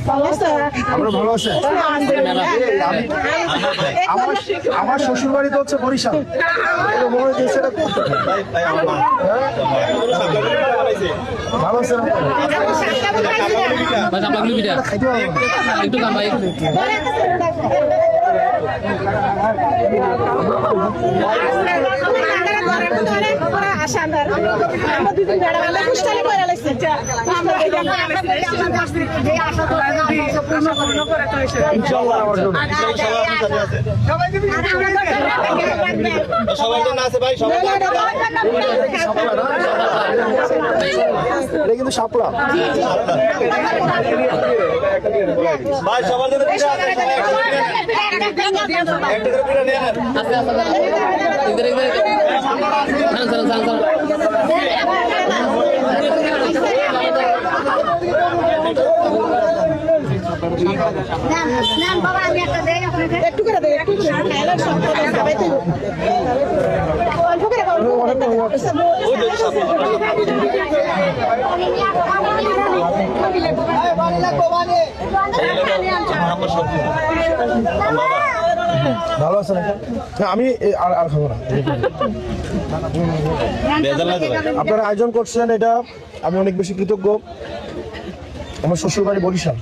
ভালো আছে। আমার শ্বশুর বাড়ি তো হচ্ছে বরিশাল। ভালো আছে কিন্তু সাপলা ভাই সবার একটু করে দেয় একটু অল্প করে ভালো আছে আমি আর খাবো না। আপনারা আয়োজন করছেন এটা আমি অনেক বেশি কৃতজ্ঞ। আমার শ্বশুর বাড়ি বরিশাল।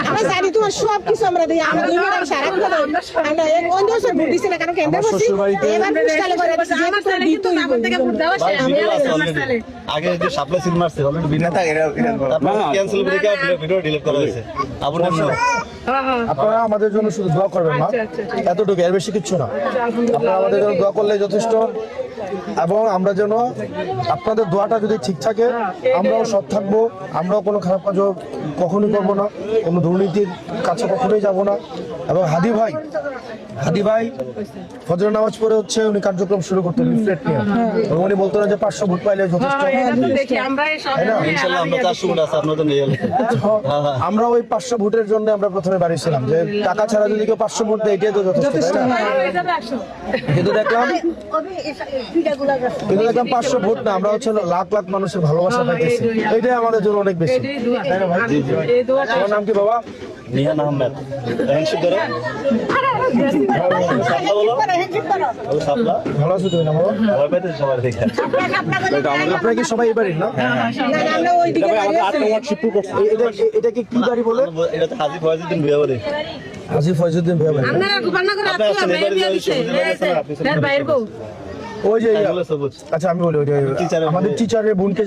আমরা জানি তোমার সব কিছু আমরা দিই আমরা ইউনিয়ন সারা কথা আমরা কোন দেশে ভোট দিছি না কারণ কেন্দ্রে বসি এবার পুষ্টালে করে দিছি যে তোর দিতে আমার থেকে ভোট দেওয়া শেষ আগে যে সাপ্লাই সিল মারছে অলরেডি বিনা থাকে এটা ক্যান্সেল করে ভিডিও ডিলিট করা হয়েছে। আপনারা আমাদের জন্য শুধু দোয়া করবেন না, এতটুকু, এর বেশি কিচ্ছু না। আপনারা আমাদের জন্য দোয়া করলে যথেষ্ট, এবং আমরা যেন আপনাদের দোয়াটা যদি ঠিক থাকে আমরাও সৎ থাকবো, আমরাও কোনো খারাপ কাজও কখনোই করবো না, কোনো দুর্নীতির কাছে কখনোই যাব না। এবং হাদি ভাই ফজরের নামাজ পড়ে হচ্ছে উনি কার্যক্রম শুরু করতেন লিফলেট নিয়ে, এবং উনি বলতেন যে 500 ভোট পাইলে যথেষ্ট। আমরা ওই 500 ভোটের জন্য আমরা প্রথমে বাড়িছিলাম যে টাকা ছাড়া যদি কেউ 500 ভোট দেয় এটাই তো যথেষ্ট, তাই না? কিন্তু দেখলাম 500 ভোট না, আমরা হচ্ছে লাখ লাখ মানুষের ভালোবাসা পাইতেছি, এটাই আমাদের জন্য অনেক বেশি, তাই না ভাই? তোমার নাম কি বাবা? নিহান আহমেদ। ভালো আছো তুমি? আপনারা কি সবাই এবারই না? এটাকে কি বাড়ি বলে? এটা হাজি ফয়জুদ্দিন বিয়া বাড়ি। হাজি ফয়জুদ্দিন বিয়া বাড়ি। ওই যে আচ্ছা আমি বলি ওই আমাদের টিচারের বোনকে যে